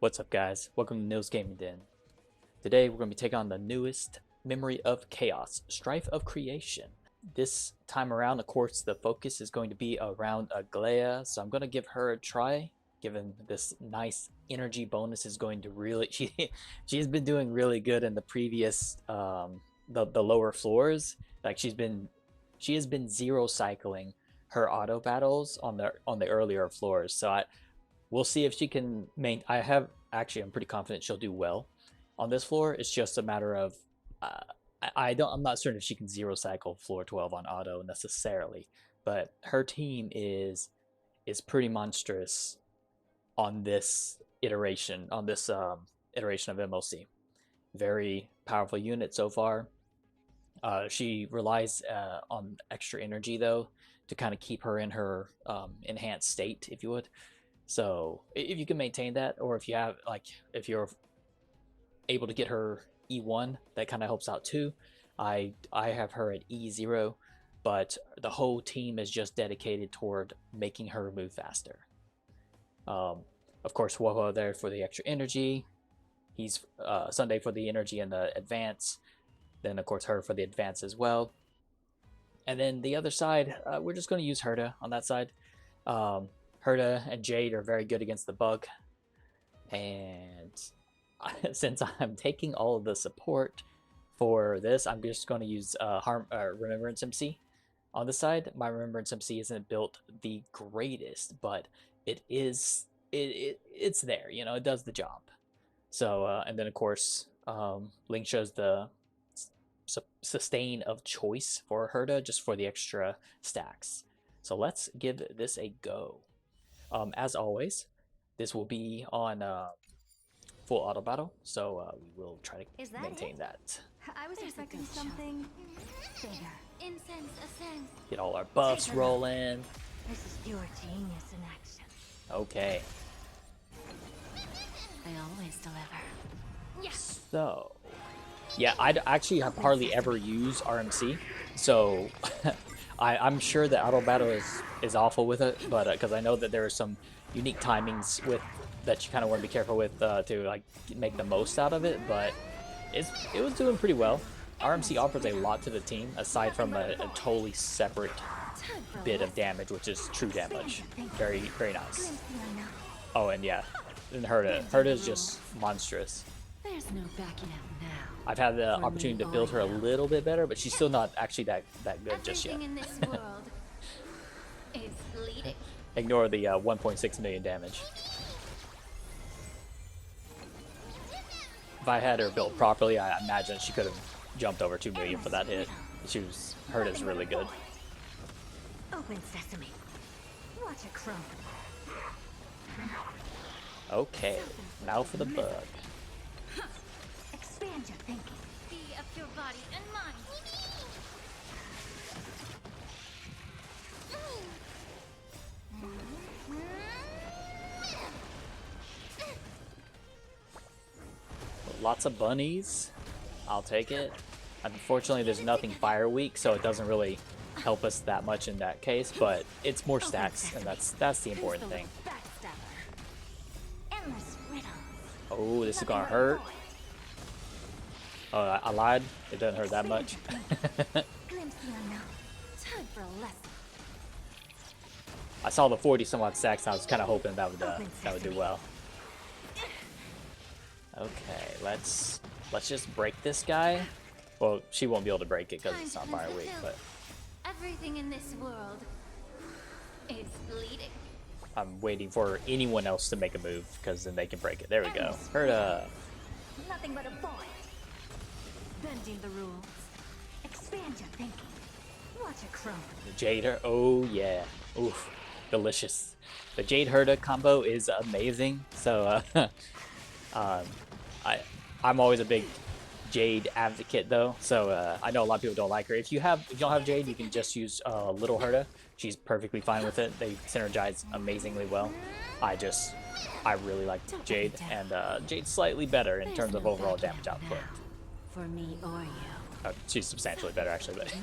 What's up, guys? Welcome to Nils Gaming Den. Today we're going to be taking on the newest Memory of Chaos, Strife of Creation. This time around, of course, the focus is going to be around Aglaea, so I'm going to give her a try, given this nice energy bonus is going to really... She's been doing really good in the previous, the lower floors. Like, she has been zero cycling her auto battles on the earlier floors, so we'll see if she can I'm pretty confident she'll do well on this floor. It's just a matter of I'm not certain if she can zero cycle floor 12 on auto necessarily, but her team is pretty monstrous on this iteration of MoC. Very powerful unit so far. She relies on extra energy though to kind of keep her in her enhanced state, if you would. So if you can maintain that, or if you're able to get her E1, that kind of helps out too. I have her at E0, but the whole team is just dedicated toward making her move faster. Of course, Woho there for the extra energy. He's Sunday for the energy and the advance. Then of course her for the advance as well. And then the other side, we're just going to use Herta on that side. Herta and Jade are very good against the bug, and since I'm taking all of the support for this, I'm just going to use Remembrance MC on the side. My Remembrance MC isn't built the greatest, but it's there, you know, it does the job. So and then of course Link shows the sustain of choice for Herta just for the extra stacks. So let's give this a go. As always, this will be on full auto battle, so we will try to maintain that. I was expecting something bigger. Incense ascends. Get all our buffs rolling. This is pure genius in action. Okay. They always deliver. Yes. So, yeah, I actually have hardly ever used RMC, so I'm sure that auto battle is awful with it, but because I know that there are some unique timings with that you kind of want to be careful with to like make the most out of it. But it was doing pretty well. RMC offers a lot to the team aside from a totally separate bit of damage, which is true damage. Very, very nice. Oh, and yeah, and Herta is just monstrous. There's no backing out now. I've had the opportunity to build her a little bit better, but she's still not actually that good just yet. In this world is bleeding. Ignore the 1.6 million damage. If I had her built properly, I imagine she could have jumped over 2 million for that hit. Herta's really good. Open sesame. Watch it crumble. Okay, now for the bug. Expand your thinking. Be of your body and mind. Lots of bunnies. I'll take it. Unfortunately, there's nothing fire weak, so it doesn't really help us that much in that case, but it's more stacks, and that's the important thing. Oh, this is gonna hurt. Oh, I lied. It doesn't hurt that much. I saw the 40 some odd stacks, and I was kind of hoping that would do well. Okay, let's just break this guy. Well, she won't be able to break it because it's not fire weak, but everything in this world is bleeding. I'm waiting for anyone else to make a move because then they can break it. There we go. Herta. Nothing but a boy. Bending the rules. Expand your thinking. Watch it crumble. The Jade Herta. Oh yeah. Oof. Delicious. The Jade Herta combo is amazing. So I'm always a big Jade advocate though. So I know a lot of people don't like her. If you don't have Jade, you can just use little Herta. She's perfectly fine with it. They synergize amazingly well. I really like Jade, and Jade's slightly better in terms of overall damage output. For me or you. She's substantially better actually, but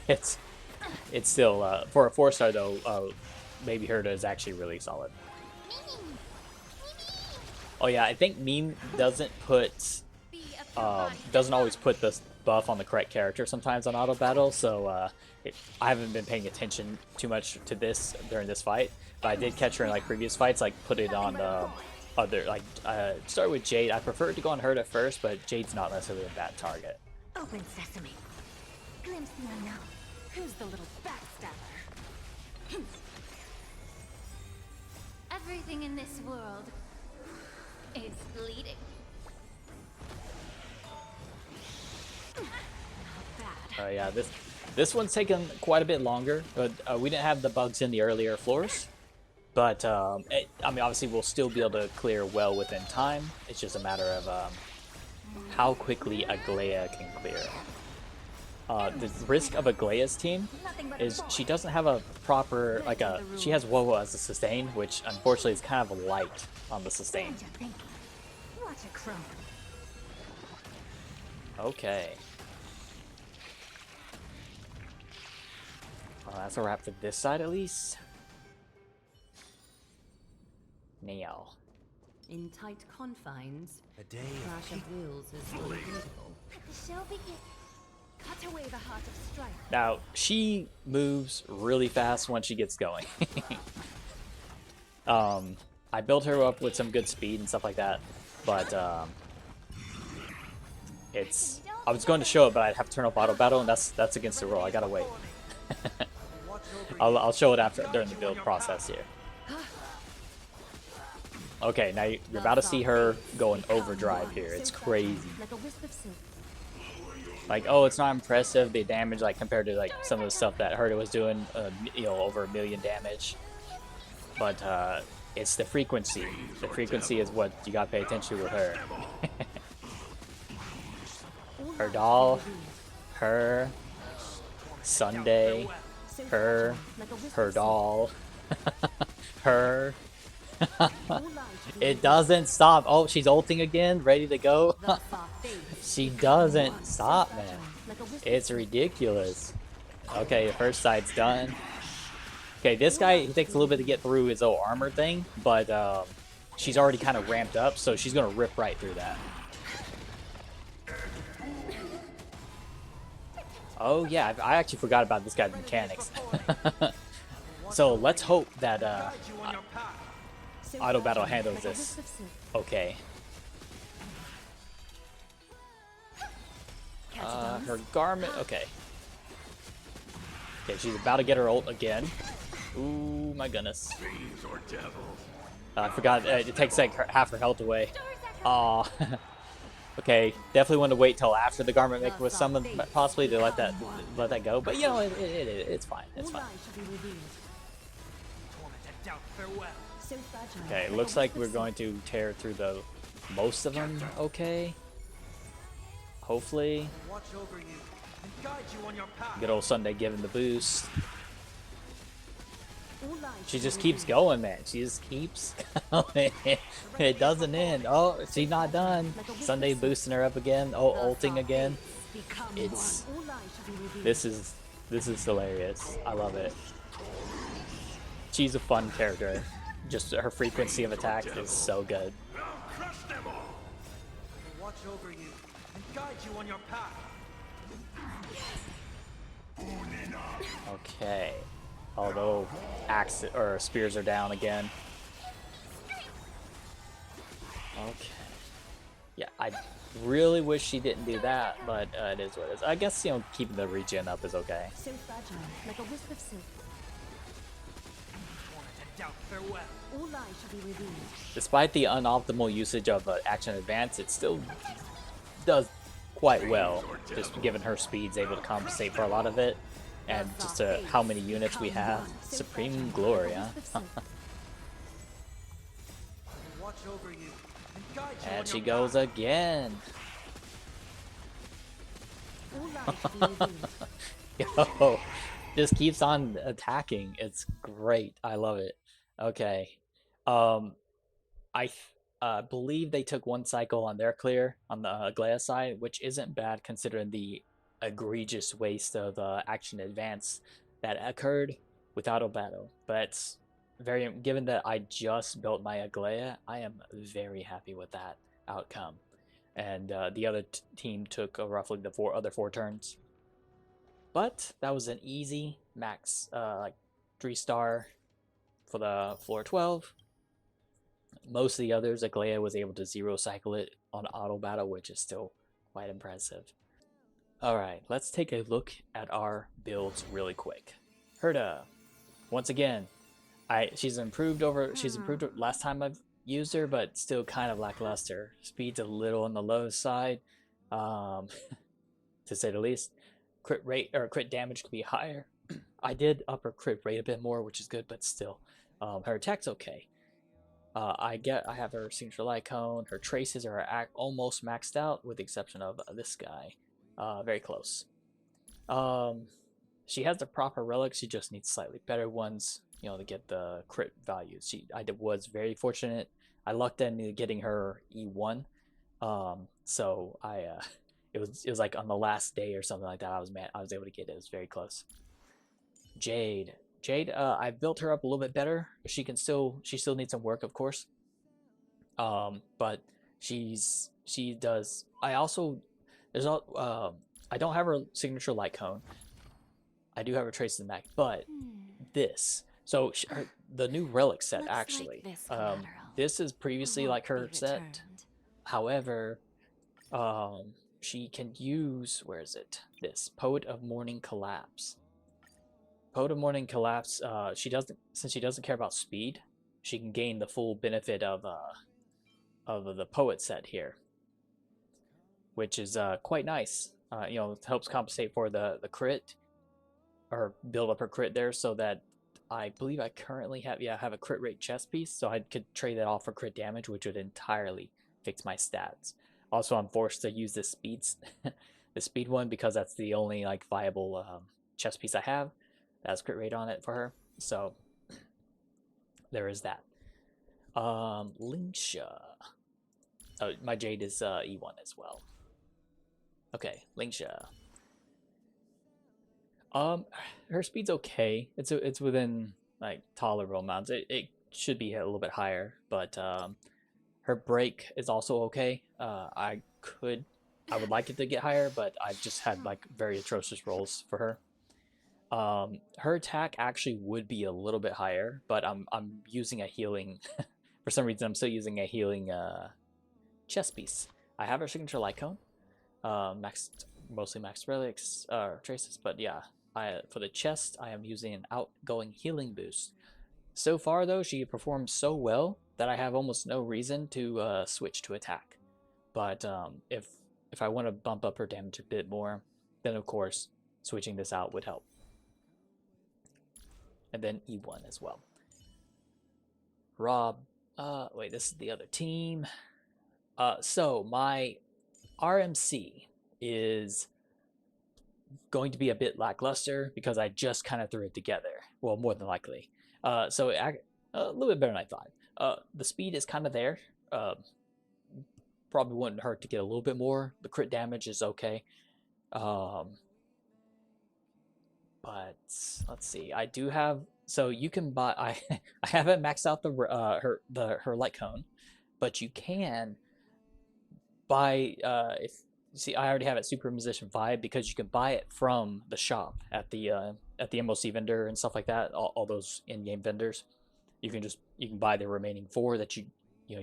it's still for a 4-star though. Baby Herta is actually really solid. Oh yeah, I think meme doesn't put doesn't always put this buff on the correct character sometimes on auto battle, so I haven't been paying attention too much to this during this fight, but I did catch her in like previous fights, like put it on other, like start with Jade. I prefer to go on Herta first, but Jade's not necessarily a bad target. Open sesame. Glimpse the unknown. Who's the little backstabber? Everything in this world is bleeding. Not bad. Yeah, this one's taken quite a bit longer. We didn't have the bugs in the earlier floors, but I mean, obviously we'll still be able to clear well within time. It's just a matter of how quickly Aglaea can clear. The risk of Aglaea's team is she doesn't have a proper, like she has Wowo as a sustain, which unfortunately is kind of light on the sustain. Watch a crumb. Okay. That's a wrap for this side at least. Now. In tight confines, A day clash of wills is unavoidable. The shall begin. Cut away the heart of strife. Now, she moves really fast when she gets going. I built her up with some good speed and stuff like that, but I was going to show it, but I'd have to turn off auto battle, and that's against the rule. I gotta wait. I'll show it after during the build process here. Okay, now you're about to see her go in overdrive here. It's crazy. Like a wisp of silk. Like, oh, it's not impressive, the damage, like, compared to, like, some of the stuff that Herta was doing, you know, over 1 million damage. But, it's the frequency. The frequency is what you gotta pay attention to with her. Her doll, her, Sunday, her doll, her. It doesn't stop. Oh, she's ulting again, ready to go. She doesn't stop, man. It's ridiculous. Okay, the first side's done. Okay, this guy, he takes a little bit to get through his old armor thing, but she's already kind of ramped up, so she's gonna rip right through that. Oh yeah, I actually forgot about this guy's mechanics. So let's hope that auto battle handles this. Okay. Her garment. Okay. Okay, she's about to get her ult again. Ooh, my goodness. I forgot. It takes like half her health away. Aw. Okay, definitely want to wait till after the garment make was summoned, possibly to let that go. But you know, it's fine. It's fine. Okay, looks like we're going to tear through most of them. Okay. Hopefully. Good old Sunday giving the boost. She just keeps going, man. She just keeps going. It doesn't end. Oh, she's not done. Sunday boosting her up again. Oh, ulting again. This is hilarious. I love it. She's a fun character. Just her frequency of attack is so good. watch over you and guide you on your path. Okay. Although axe or spears are down again. Okay. Yeah, I really wish she didn't do that, but it is what it is. I guess, you know, keeping the regen up is okay. So fragile, like a wisp of silk. Farewell. All lies shall be revealed. Despite the unoptimal usage of action advance, it still does quite well. Just given her speed's able to compensate for a lot of it, and just how many units we have. Supreme Glory, huh? Watch over you and guide you And on she your goes path. again. All lies shall be revealed. Yo, just keeps on attacking. It's great. I love it. Okay. I believe they took one cycle on their clear on the Aglaea side, which isn't bad considering the egregious waste of action advance that occurred with auto battle. But given that I just built my Aglaea, I am very happy with that outcome. And the other team took roughly the other four turns. But that was an easy max, like 3-star for the floor 12. Most of the others, Aglaea was able to 0-cycle it on auto battle, which is still quite impressive. Alright, let's take a look at our builds really quick. Herta, once again, she's improved last time I've used her, but still kind of lackluster. Speed's a little on the low side, to say the least. Crit rate or crit damage could be higher. I did up her crit rate a bit more, which is good, but still, her attack's okay. I have her signature light cone. Her traces are almost maxed out, with the exception of this guy. Very close. She has the proper relics. She just needs slightly better ones, to get the crit values. I was very fortunate. I lucked into getting her E1. So it was like on the last day or something like that. I was able to get it. It was very close. Jade, I built her up a little bit better. She still needs some work, of course. But she does. I don't have her signature light cone. I do have her traces in the Mac, but this. So the new relic set Looks actually. like this collateral This is previously won't like her be set. returned. However, she can use, where is it? This Poet of Morning Collapse. Poet of Morning Collapse. Since she doesn't care about speed, she can gain the full benefit of the poet set here, which is quite nice. It helps compensate for the crit, or build up her crit there, so that I believe I currently have a crit rate chest piece, so I could trade that off for crit damage, which would entirely fix my stats. Also, I'm forced to use the speed one, because that's the only like viable chest piece I have that has crit rate on it for her. So there is that. Linksha. Oh, my Jade is E1 as well. Okay, Linksha. Her speed's okay. It's within like tolerable amounts. It should be a little bit higher, but her break is also okay. I would like it to get higher, but I've just had like very atrocious rolls for her. Her attack actually would be a little bit higher, but I'm using a healing. For some reason, I'm still using a healing chest piece. I have her signature light cone, mostly maxed relics, traces, but yeah. For the chest, I am using an outgoing healing boost. So far, though, she performs so well that I have almost no reason to switch to attack. But if I want to bump up her damage a bit more, then of course switching this out would help. And then E1 as well. Rob, wait, this is the other team. So my RMC is going to be a bit lackluster because I just kind of threw it together. Well, more than likely. So a little bit better than I thought. The speed is kind of there. Probably wouldn't hurt to get a little bit more. The crit damage is okay. But let's see. I do have. So you can buy. I haven't maxed out her light cone, but you can buy if. See, I already have it Super Musician 5 because you can buy it from the shop at the MoC vendor and stuff like that. All those in-game vendors, you can buy the remaining 4 that you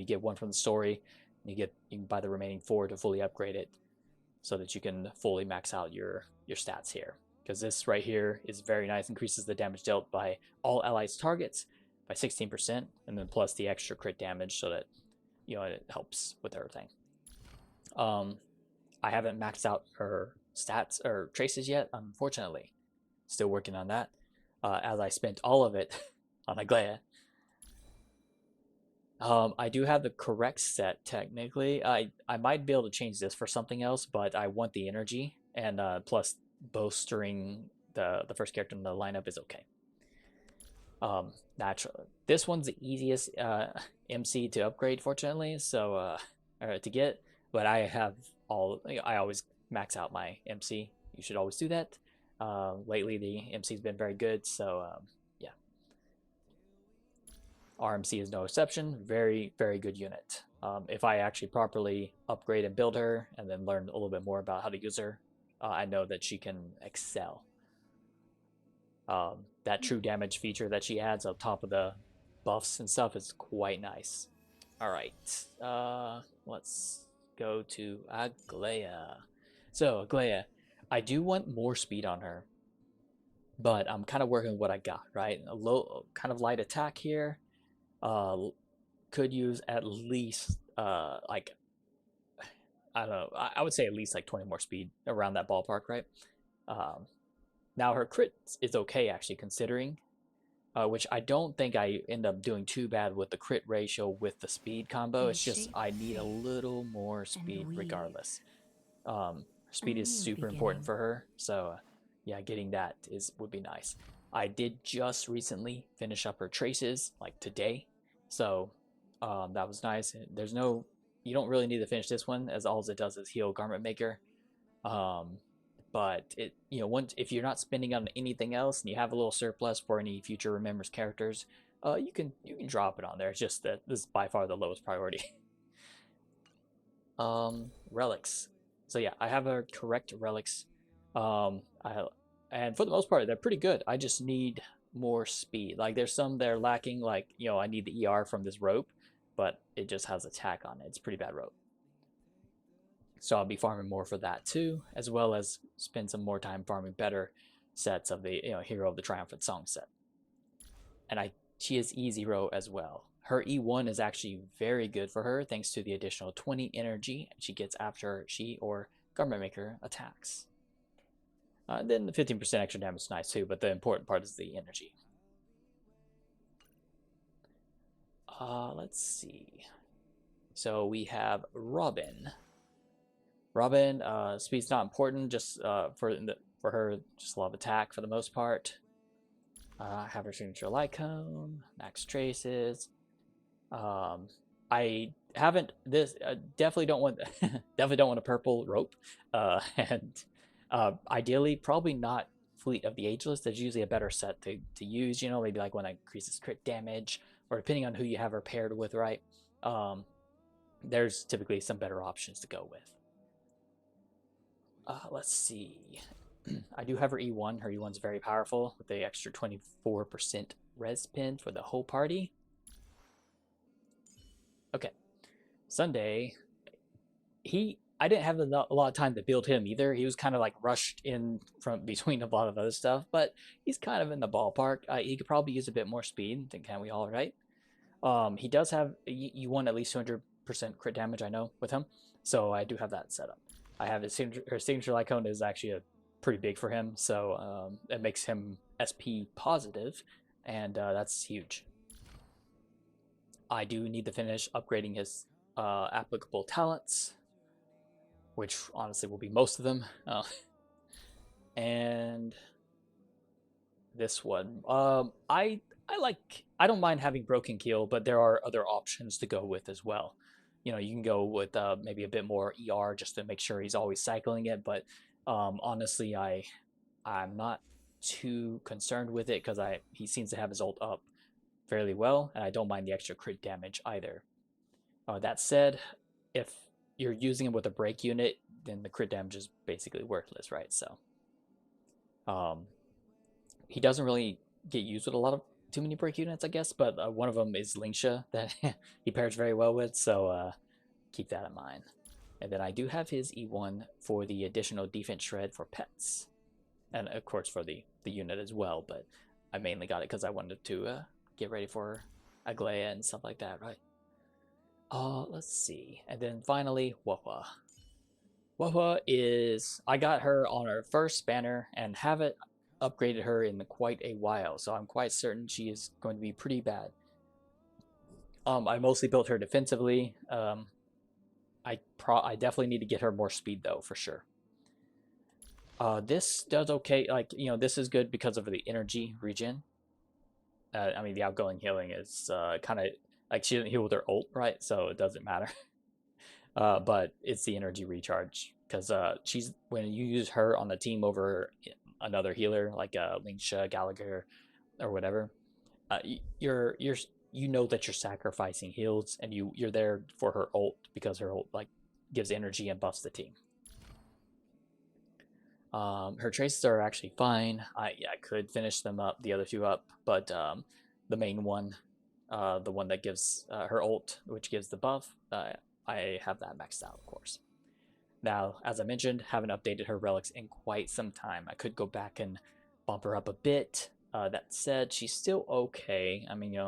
get one from the story. And you can buy the remaining 4 to fully upgrade it, so that you can fully max out your stats here. Because this right here is very nice, increases the damage dealt by all allies targets by 16%, and then plus the extra crit damage, so that it helps with everything. I haven't maxed out her stats or traces yet, unfortunately. Still working on that, as I spent all of it on Aglaea. I do have the correct set, technically. I might be able to change this for something else, but I want the energy, and plus bolstering the first character in the lineup is okay. Naturally. This one's the easiest MC to upgrade, fortunately, so or to get, but I always max out my MC. You should always do that. Lately the MC's been very good, so yeah. RMC is no exception. Very, very good unit. If I actually properly upgrade and build her and then learn a little bit more about how to use her, I know that she can excel. That true damage feature that she adds on top of the buffs and stuff is quite nice. All right, let's go to Aglaea. So Aglaea, I do want more speed on her, but I'm kind of working with what I got, right? A low, kind of light attack here. Could use at least like, I don't know, I would say at least like 20 more speed, around that ballpark, right? Um, Now her crit is okay actually, considering, which I don't think I end up doing too bad with the crit ratio with the speed combo. They It's just shape I need a fate little more and speed weave regardless. a Speed is new super important beginning. for her, so yeah, getting that would be nice. I did just recently finish up her traces, like today, so that was nice. There's no, you don't really need to finish this one, as all it does is heal Garment Maker. Um, but it, once, if you're not spending on anything else and you have a little surplus for any future remembers characters, you can drop it on there. It's just that this is by far the lowest priority. Relics. So yeah, I have a correct relics. I and for the most part they're pretty good. I just need more speed. Like there's some that are lacking. Like I need the ER from this rope, but it just has attack on it. It's a pretty bad rope. So I'll be farming more for that too, as well as spend some more time farming better sets of the Hero of the Triumphant Song set. And she is E0 as well. Her E1 is actually very good for her thanks to the additional 20 energy she gets after she or Garment Maker attacks. Then the 15% extra damage is nice too, but the important part is the energy. Let's see. So we have Robin. Robin, speed's not important, just for her, just a lot of attack for the most part. Have her signature light cone, max traces. I haven't this definitely don't want definitely don't want a purple rope, and ideally probably not Fleet of the Ageless. There's usually a better set to use. Maybe like one that increases crit damage, or depending on who you have her paired with, right? There's typically some better options to go with. Let's see. I do have her E1. Her E1's very powerful with the extra 24% res pin for the whole party. Okay. Sunday, I didn't have a lot of time to build him either. He was kind of like rushed in from between a lot of other stuff, but he's kind of in the ballpark. He could probably use a bit more speed. Then can we all, right? He does have, you want at least 200% crit damage, I know, with him. So I do have that set up. I have her signature Lycone is actually pretty big for him, so it makes him SP positive, and that's huge. I do need to finish upgrading his applicable talents, which honestly will be most of them. And this one, I don't mind having Broken Keel, but there are other options to go with as well. You can go with maybe a bit more ER just to make sure he's always cycling it. But honestly, I'm not too concerned with it because he seems to have his ult up fairly well, and I don't mind the extra crit damage either. That said, if you're using him with a break unit, then the crit damage is basically worthless, right? So, he doesn't really get used with a lot of too many break units, I guess, but one of them is Lingsha that he pairs very well with, so keep that in mind. And then I do have his E1 for the additional defense shred for pets, and of course for the unit as well, but I mainly got it because I wanted to get ready for Aglaea and stuff like that, right? Let's see. And then finally, Wawa. Wawa is, I got her on her first banner and haven't upgraded her in quite a while, so I'm quite certain she is going to be pretty bad. I mostly built her defensively. I definitely need to get her more speed though, for sure. This does okay. Like, this is good because of the energy regen. I mean, the outgoing healing is kind of like she didn't heal with her ult, right? So it doesn't matter. But it's the energy recharge because she's, when you use her on the team over another healer like Lingsha, Gallagher, or whatever, your you know that you're sacrificing heals, and you're there for her ult because her ult like gives energy and buffs the team. Her traces are actually fine. I could finish them up, the other two up, but the main one, the one that gives her ult, which gives the buff, I have that maxed out, of course. Now, as I mentioned, haven't updated her relics in quite some time. I could go back and bump her up a bit. That said, she's still okay. I mean,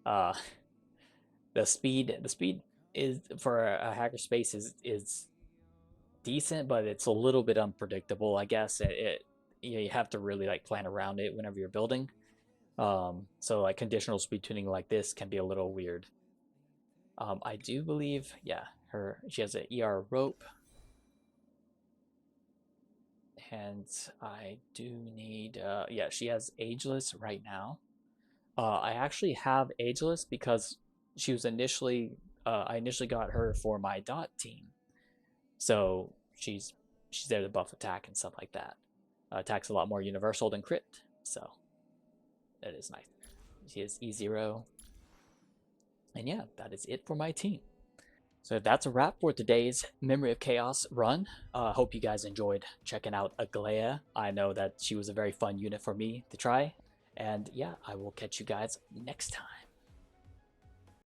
the speed is for a hacker space is decent, but it's a little bit unpredictable. I guess you have to really like plan around it whenever you're building. So like conditional speed tuning like this can be a little weird. I do believe, yeah, she has an ER rope. And I do need, yeah, she has Ageless right now. I actually have Ageless because she was initially, I initially got her for my dot team. So she's there to buff attack and stuff like that. Attack's a lot more universal than crit, so that is nice. She is E0. And yeah, that is it for my team. So that's a wrap for today's Memory of Chaos run. Hope you guys enjoyed checking out Aglaea. I know that she was a very fun unit for me to try. And yeah, I will catch you guys next time.